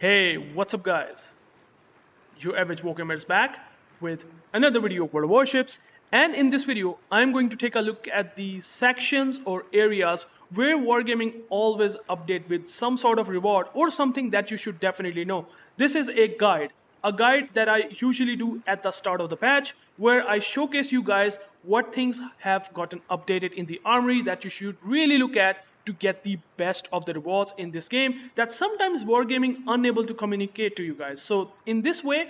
Hey, what's up guys? UrAvgWarGamer is back with another video of World of Warships, and in this video I'm going to take a look at the sections or areas where Wargaming always update with some sort of reward or something that you should definitely know. This is a guide that I usually do at the start of the patch where I showcase you guys what things have gotten updated in the armory that you should really look at to get the best of the rewards in this game that sometimes Wargaming unable to communicate to you guys. So in this way,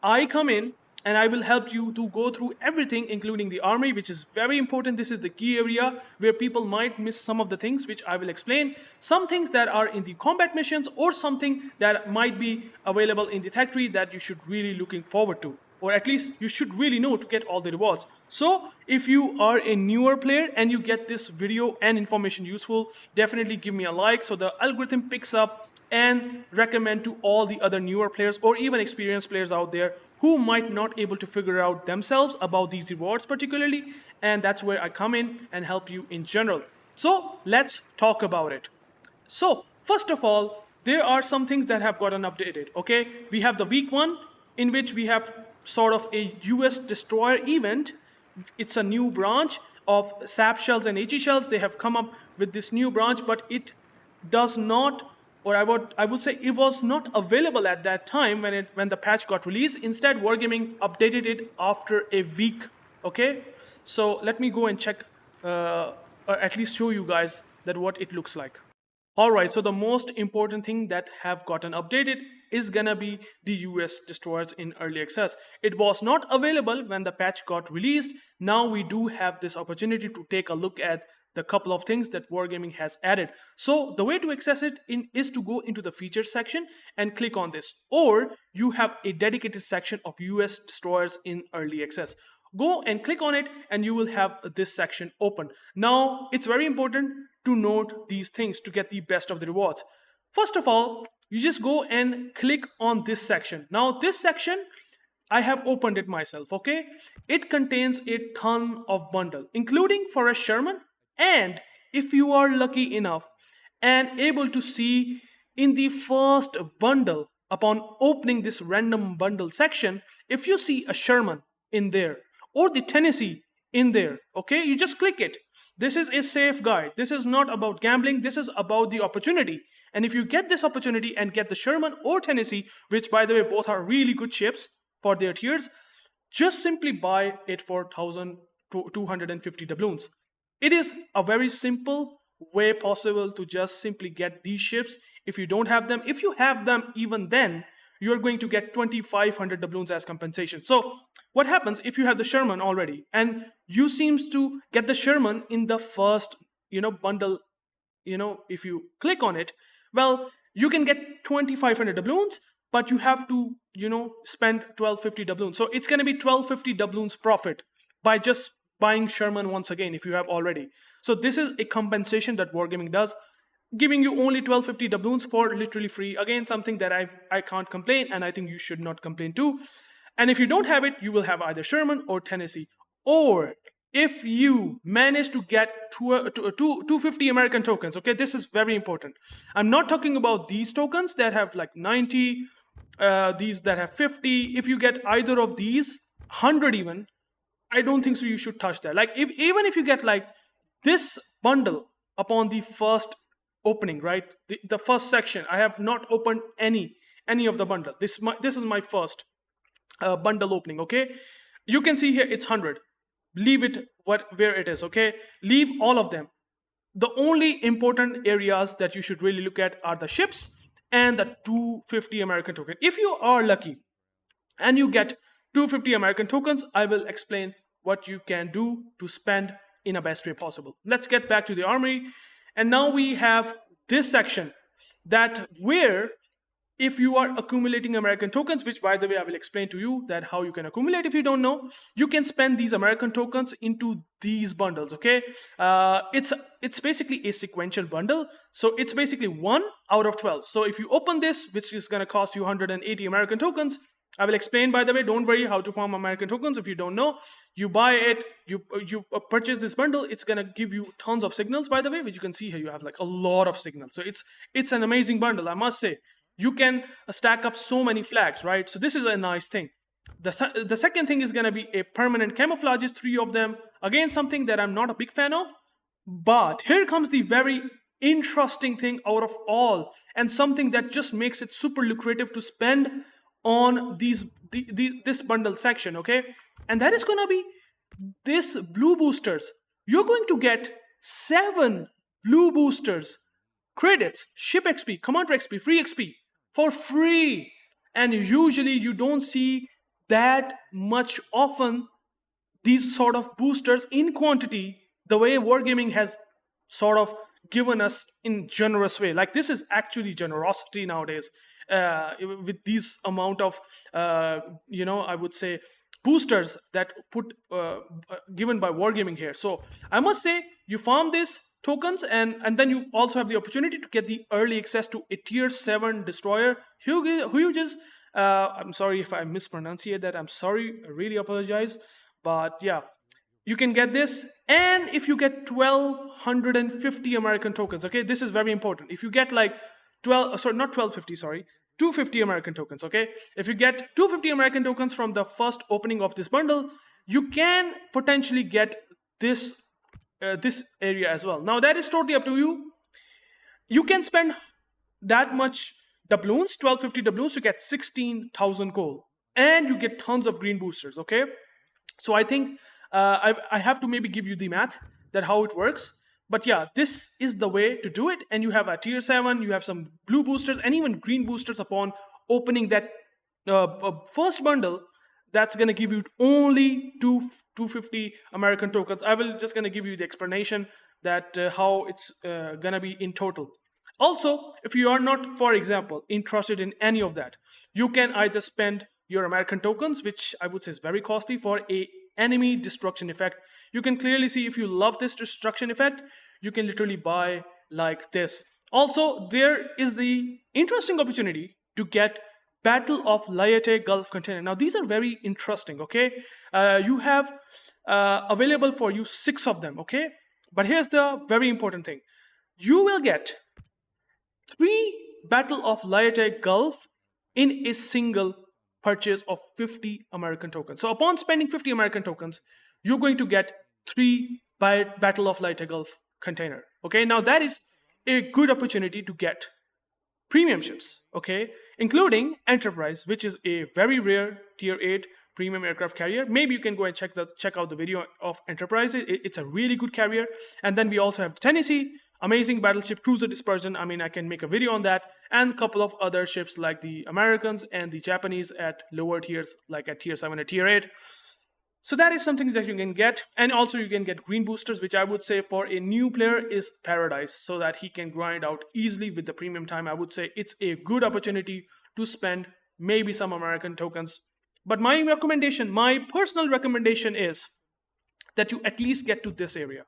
I come in and I will help you to go through everything, including the army, which is very important. This is the key area where people might miss some of the things, which I will explain. Some things that are in the combat missions or something that might be available in the tech tree that you should really looking forward to, or at least you should really know to get all the rewards. So if you are a newer player and you get this video and information useful, definitely give me a like so the algorithm picks up and recommend to all the other newer players or even experienced players out there who might not able to figure out themselves about these rewards particularly, and that's where I come in and help you in general. So let's talk about it. So first of all, there are some things that have gotten updated. Okay, we have the week 1 in which we have sort of a US destroyer event. It's a new branch of SAP shells and HE shells. They have come up with this new branch, but it does not, or I would say it was not available at that time when the patch got released. Instead, Wargaming updated it after a week. Okay, so let me go and check, or at least show you guys that what it looks like. Alright, so the most important thing that have gotten updated is gonna be the US destroyers in early access. It was not available when the patch got released. Now we do have this opportunity to take a look at the couple of things that Wargaming has added. So the way to access it is to go into the features section and click on this, or you have a dedicated section of US destroyers in early access. Go and click on it and you will have this section open. Now it's very important to note these things to get the best of the rewards. First of all, you just go and click on this section. Now this section, I have opened it myself, okay? It contains a ton of bundle, including for a Sherman, and if you are lucky enough and able to see in the first bundle, upon opening this random bundle section, if you see a Sherman in there, or the Tennessee in there, okay, you just click it. This is a safe guide. This is not about gambling. This is about the opportunity. And if you get this opportunity and get the Sherman or Tennessee, which by the way, both are really good ships for their tiers, just simply buy it for 1,250 doubloons. It is a very simple way possible to just simply get these ships. If you don't have them, if you have them even then, you're going to get 2,500 doubloons as compensation. So what happens if you have the Sherman already and you seems to get the Sherman in the first, bundle, if you click on it, well, you can get 2,500 doubloons, but you have to, spend 1,250 doubloons. So it's going to be 1,250 doubloons profit by just buying Sherman once again if you have already. So this is a compensation that Wargaming does, giving you only 1,250 doubloons for literally free. Again, something that I can't complain, and I think you should not complain too. And if you don't have it, you will have either Sherman or Tennessee. Or if you manage to get 250 American tokens, okay, this is very important. I'm not talking about these tokens that have like 90, these that have 50. If you get either of these, 100 even, I don't think so you should touch that. Like even if you get like this bundle upon the first opening, right? The first section, I have not opened any of the bundle. This is my first bundle opening, okay? You can see here it's 100. Leave it where it is, okay? Leave all of them. The only important areas that you should really look at are the ships and the 250 American token. If you are lucky and you get 250 American tokens, I will explain what you can do to spend in a best way possible. Let's get back to the armory. And now we have this section that where if you are accumulating American tokens, which by the way, I will explain to you that how you can accumulate if you don't know, you can spend these American tokens into these bundles, okay? It's basically a sequential bundle. So it's basically 1 out of 12. So if you open this, which is gonna cost you 180 American tokens, I will explain, by the way, don't worry how to farm American tokens if you don't know. You buy it, you purchase this bundle, it's gonna give you tons of signals, by the way, which you can see here, you have like a lot of signals. So it's an amazing bundle, I must say. you can stack up so many flags, right? So this is a nice thing. The second thing is going to be a permanent camouflages, 3 of them. Again, something that I'm not a big fan of. But here comes the very interesting thing out of all, and something that just makes it super lucrative to spend on this bundle section, okay? And that is going to be this blue boosters. You're going to get 7 blue boosters, credits, ship XP, commander XP, free XP for free. And usually you don't see that much often these sort of boosters in quantity the way wargaming has sort of given us in generous way. Like, this is actually generosity nowadays, with these amount of I would say boosters that given by wargaming here. So I must say, you farm these tokens, and then you also have the opportunity to get the early access to a tier 7 destroyer, Hughes. I'm sorry if I mispronunciate that. I'm sorry, I really apologize. But yeah, you can get this. And if you get 1250 American tokens, okay, this is very important. If you get like 250 American tokens, okay? If you get 250 American tokens from the first opening of this bundle, you can potentially get this this area as well. Now that is totally up to you. You can spend that much doubloons, 1250 doubloons, to get 16,000 gold, and you get tons of green boosters, okay? So I think I have to maybe give you the math that how it works. But yeah, this is the way to do it. And you have a tier 7, you have some blue boosters and even green boosters upon opening that first bundle. That's going to give you only 250 American tokens. I will just going to give you the explanation that how it's going to be in total. Also, if you are not, for example, interested in any of that, you can either spend your American tokens, which I would say is very costly, for a enemy destruction effect. You can clearly see, if you love this destruction effect, you can literally buy like this. Also, there is the interesting opportunity to get Battle of Leyte Gulf container. Now these are very interesting, okay? You have available for you 6 of them, okay? But here's the very important thing. You will get 3 Battle of Leyte Gulf in a single purchase of 50 American tokens. So upon spending 50 American tokens, you're going to get 3 Battle of Leyte Gulf container, okay? Now that is a good opportunity to get premium ships, okay, including Enterprise, which is a very rare tier 8 premium aircraft carrier. Maybe you can go and check out the video of Enterprise. It's a really good carrier. And then we also have Tennessee, amazing battleship, cruiser dispersion. I mean, I can make a video on that, and a couple of other ships like the Americans and the Japanese at lower tiers, like at tier 7 or tier 8. So that is something that you can get. And also you can get green boosters, which I would say for a new player is paradise, so that he can grind out easily with the premium time. I would say it's a good opportunity to spend maybe some American tokens. But my recommendation, my personal recommendation, is that you at least get to this area.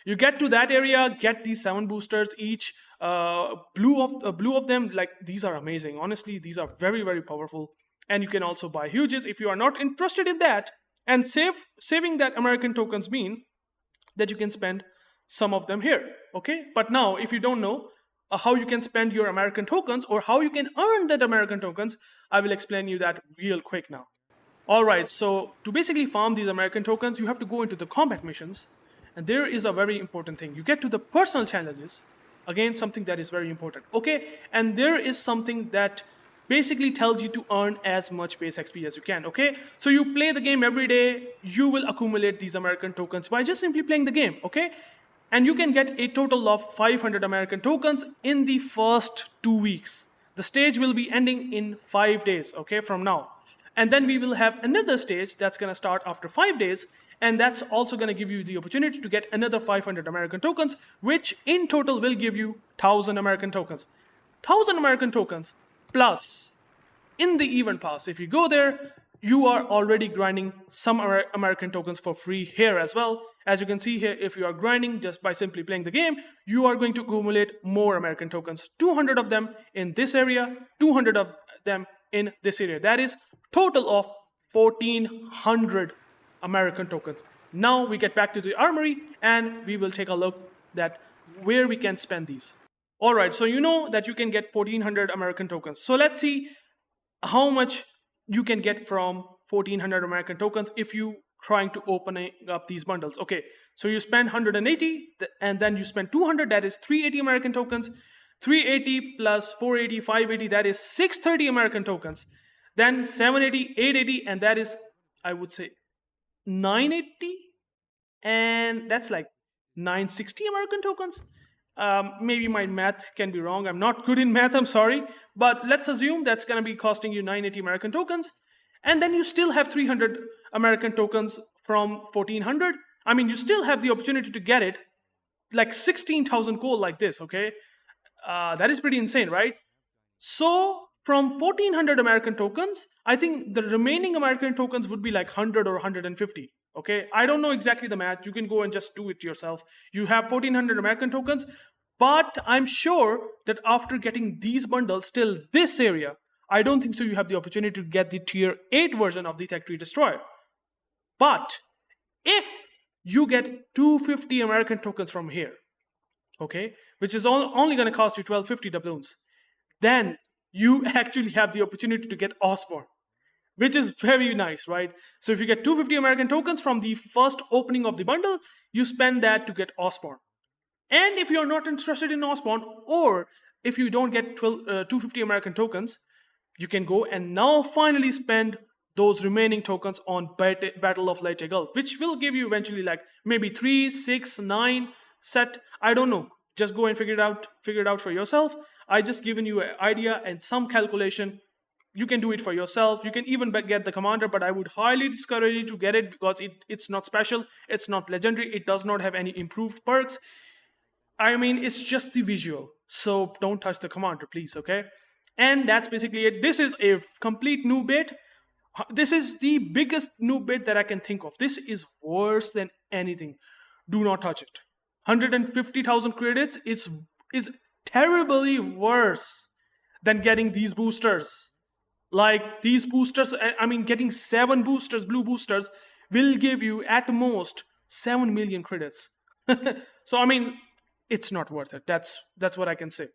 You get to that area, get these 7 boosters each, blue of them. Like, these are amazing. Honestly, these are very, very powerful. And you can also buy Hughes if you are not interested in that. And saving that American tokens mean that you can spend some of them here, okay? But now, if you don't know how you can spend your American tokens or how you can earn that American tokens, I will explain you that real quick now. All right, so to basically farm these American tokens, you have to go into the combat missions. And there is a very important thing. You get to the personal challenges. Again, something that is very important, okay? And there is something that basically tells you to earn as much base XP as you can, okay? So you play the game every day, you will accumulate these American tokens by just simply playing the game, okay? And you can get a total of 500 American tokens in the first 2 weeks. The stage will be ending in 5 days, okay, from now. And then we will have another stage that's gonna start after 5 days, and that's also gonna give you the opportunity to get another 500 American tokens, which in total will give you 1,000 American tokens. 1,000 American tokens. Plus, in the event pass, if you go there, you are already grinding some American tokens for free here as well. As you can see here, if you are grinding just by simply playing the game, you are going to accumulate more American tokens. 200 of them in this area, 200 of them in this area. That is total of 1,400 American tokens. Now we get back to the armory and we will take a look at where we can spend these. All right, so you know that you can get 1400 American tokens. So let's see how much you can get from 1400 American tokens if you trying to open up these bundles. Okay, so you spend 180 and then you spend 200, that is 380 American tokens. 380 plus 480, 580, that is 630 American tokens. Then 780, 880, and that is, I would say, 980, and that's like 960 American tokens. Maybe my math can be wrong. I'm not good in math, I'm sorry. But let's assume that's going to be costing you 980 American tokens. And then you still have 300 American tokens from 1400. I mean, you still have the opportunity to get it like 16,000 gold like this, okay? That is pretty insane, right? So from 1400 American tokens, I think the remaining American tokens would be like 100 or 150. Okay, I don't know exactly the math. You can go and just do it yourself. You have 1400 American tokens, but I'm sure that after getting these bundles, still this area, I don't think so you have the opportunity to get the tier 8 version of the Tech Tree Destroyer. But if you get 250 American tokens from here, okay, which is only going to cost you 1250 doubloons, then you actually have the opportunity to get Osborne, which is very nice, right? So if you get 250 American tokens from the first opening of the bundle, you spend that to get Osborne. And if you're not interested in Osborne, or if you don't get 250 American tokens, you can go and now finally spend those remaining tokens on Battle of Leyte Gulf, which will give you eventually like maybe 3, 6, 9 set. I don't know. Just go and figure it out for yourself. I just given you an idea and some calculation. You can do it for yourself. You can even get the commander, but I would highly discourage you to get it because it's not special. It's not legendary. It does not have any improved perks. I mean, it's just the visual. So don't touch the commander, please, okay? And that's basically it. This is a complete new bit. This is the biggest new bit that I can think of. This is worse than anything. Do not touch it. 150,000 credits is terribly worse than getting these boosters. Like these boosters, I mean, getting 7 boosters, blue boosters, will give you at most 7 million credits. So I mean, it's not worth it. That's what I can say.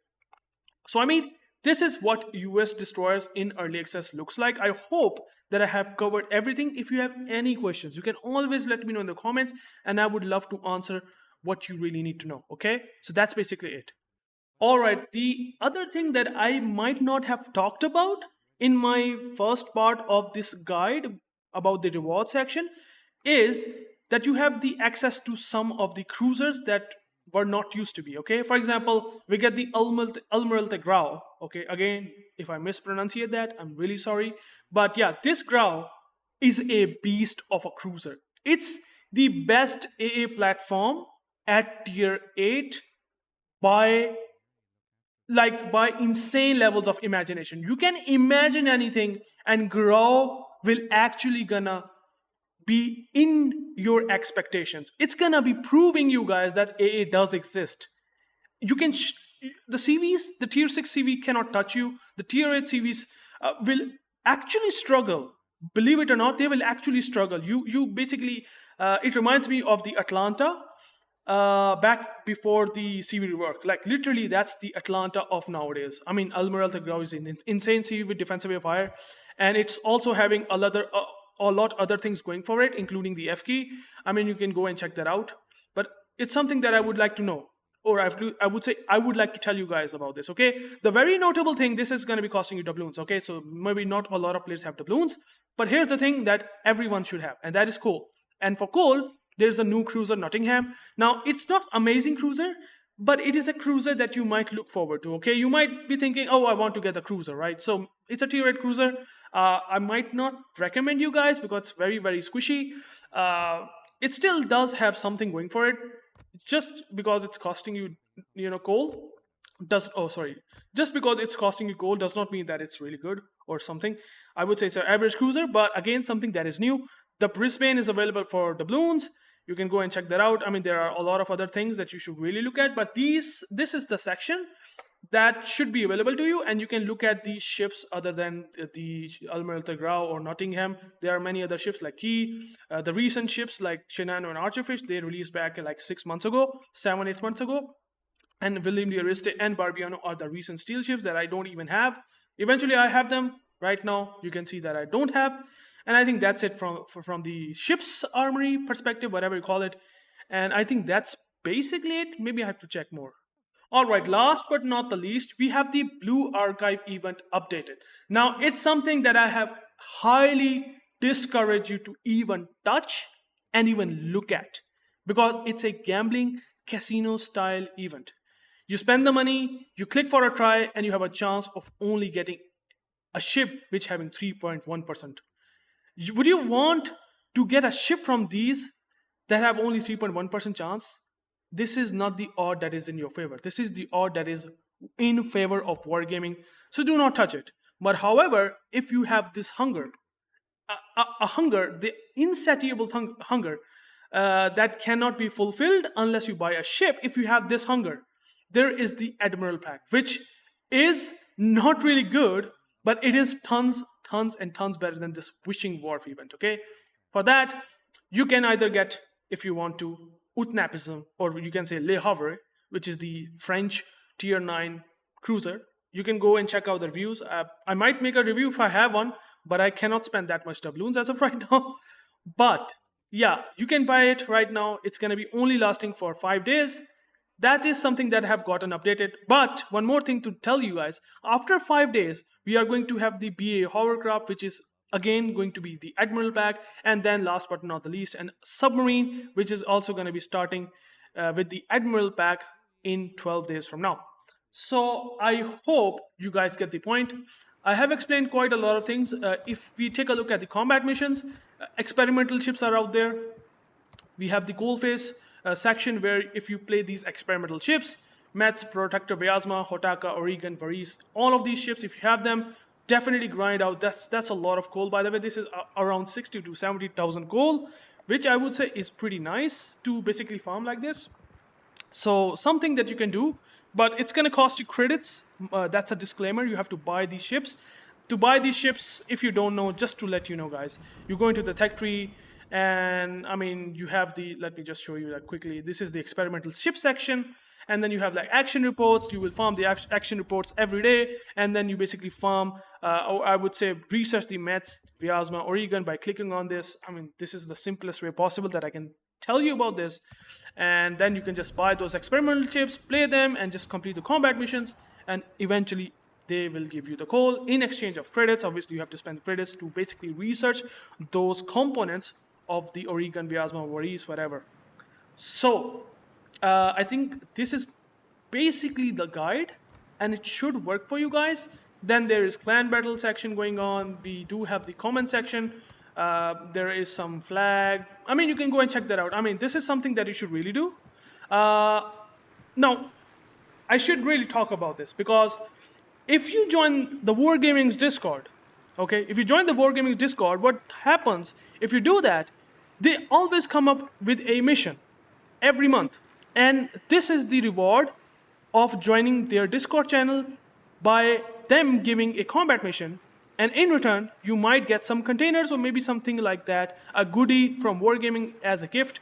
So I mean, this is what US destroyers in early access looks like. I hope that I have covered everything. If you have any questions, you can always let me know in the comments, and I would love to answer what you really need to know. Okay, so that's basically it. All right, the other thing that I might not have talked about in my first part of this guide about the reward section is that you have the access to some of the cruisers that were not used to be. Okay, for example, we get the Admiral Grau. Okay, again, if I mispronunciate that, I'm really sorry. But yeah, this Grau is a beast of a cruiser. It's the best AA platform at tier 8 by insane levels of imagination. You can imagine anything and Grau will actually gonna be in your expectations. It's gonna be proving you guys that AA does exist. You can the CVs, the tier 6 CV cannot touch you. The tier 8 CVs will actually struggle. Believe it or not, they will actually struggle. You basically, it reminds me of the Atlanta back before the CV rework. Like literally, that's the Atlanta of nowadays. I mean, Admiral Grau is an insane CV with defensive of fire, and it's also having a lot other things going for it, including the F key. I mean, you can go and check that out. But it's something that I would like to know, or I would say I would like to tell you guys about this. Okay, the very notable thing, this is going to be costing you doubloons. Okay, so maybe not a lot of players have doubloons, but here's the thing that everyone should have, and that is coal. And for coal, there's a new cruiser, Nottingham. Now, it's not amazing cruiser, but it is a cruiser that you might look forward to. Okay, you might be thinking, oh, I want to get a cruiser, right? So it's a tier 8 cruiser. I might not recommend you guys because it's very, very squishy. It still does have something going for it. Just because it's costing you, coal just because it's costing you gold does not mean that it's really good or something. I would say it's an average cruiser, but again, something that is new. The Brisbane is available for doubloons. You can go and check that out. I mean, there are a lot of other things that you should really look at, but this is the section that should be available to you, and you can look at these ships other than the Admiral Grau or Nottingham. There are many other ships like Key. The recent ships like Shinano and Archerfish, they released back like 6 months ago, 7-8 months ago. and William the Ariste and Barbiano are the recent steel ships that I don't even have. Eventually, I have them. Right now, you can see that I don't have. And I think that's it from the ship's armory perspective, whatever you call it. And I think that's basically it. Maybe I have to check more. All right, last but not the least, we have the Blue Archive event updated. Now, it's something that I have highly discouraged you to even touch and even look at because it's a gambling casino style event. You spend the money, you click for a try, and you have a chance of only getting a ship which having 3.1%. Would you want to get a ship from these that have only 3.1% chance? This is not the odd that is in your favor. This is the odd that is in favor of wargaming. So do not touch it. But however, if you have this hunger, a hunger, the insatiable hunger that cannot be fulfilled unless you buy a ship, if you have this hunger, there is the Admiral pack, which is not really good, but it is tons and tons better than this Wishing Wharf event, okay? For that, you can either get, if you want to, Utnapism, or you can say Le Havre, which is the French tier 9 cruiser. You can go and check out the reviews. I might make a review if I have one, but I cannot spend that much doubloons as of right now. But yeah, you can buy it right now. It's going to be only lasting for 5 days. That is something that have gotten updated. But one more thing to tell you guys, after 5 days, we are going to have the BA hovercraft, which is again going to be the Admiral pack, and then last but not the least, an submarine, which is also going to be starting with the Admiral pack in 12 days from now. So I hope you guys get the point. I have explained quite a lot of things. If we take a look at the combat missions, experimental ships are out there. We have the coalface section where if you play these experimental ships, Metz, Protector, Vyazma, Hotaka, Oregon, Varese, all of these ships, if you have them, definitely grind out. That's a lot of coal. By the way, this is around 60 to 70,000 coal, which I would say is pretty nice to basically farm like this. So something that you can do, but it's going to cost you credits. That's a disclaimer. You have to buy these ships. To buy these ships, if you don't know, just to let you know, guys, you go into the tech tree, and I mean, you have the, let me just show you that quickly. This is the experimental ship section. And then you have like action reports. You will farm the action reports every day. And then you basically farm, or I would say research the Metz, Vyazma, Oregon by clicking on this. I mean, this is the simplest way possible that I can tell you about this. And then you can just buy those experimental ships, play them, and just complete the combat missions. And eventually they will give you the coal in exchange of credits. Obviously, you have to spend credits to basically research those components of the Oregon, Vyazma, Varese, whatever. So I think this is basically the guide, and it should work for you guys. Then there is clan battle section going on. We do have the comment section. There is some flag. I mean, you can go and check that out. I mean, this is something that you should really do. Now, I should really talk about this because if you join the Wargaming's Discord, okay, if you join the Wargaming's Discord, what happens if you do that? They always come up with a mission every month. And this is the reward of joining their Discord channel by them giving a combat mission. And in return, you might get some containers or maybe something like that, a goodie from Wargaming as a gift,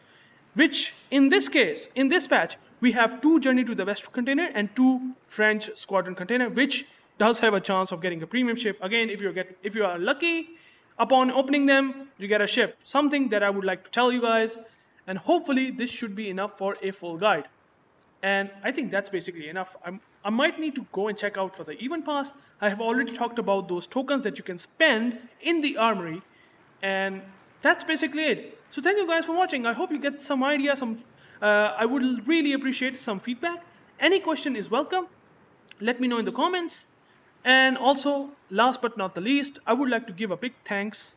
which in this case, in this patch, we have 2 Journey to the West container and 2 French Squadron container, which does have a chance of getting a premium ship. Again, if you are lucky, upon opening them, you get a ship. Something that I would like to tell you guys. And hopefully this should be enough for a full guide. And I think that's basically enough. I might need to go and check out for the event pass. I have already talked about those tokens that you can spend in the armory. And that's basically it. So thank you guys for watching. I hope you get some idea. I would really appreciate some feedback. Any question is welcome. Let me know in the comments. And also, last but not the least, I would like to give a big thanks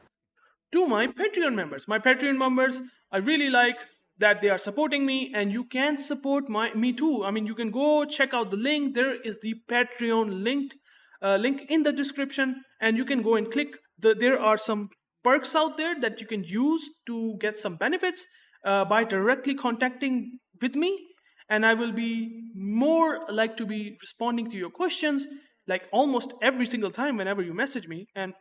to my Patreon members. My Patreon members, I really like that they are supporting me, and you can support me too. I mean, you can go check out the link. There is the Patreon link in the description, and you can go and click. There are some perks out there that you can use to get some benefits by directly contacting with me, and I will be more like to be responding to your questions like almost every single time whenever you message me, and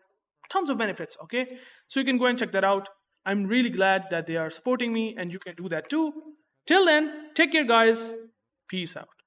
tons of benefits, okay? So you can go and check that out. I'm really glad that they are supporting me, and you can do that too. Till then, take care, guys. Peace out.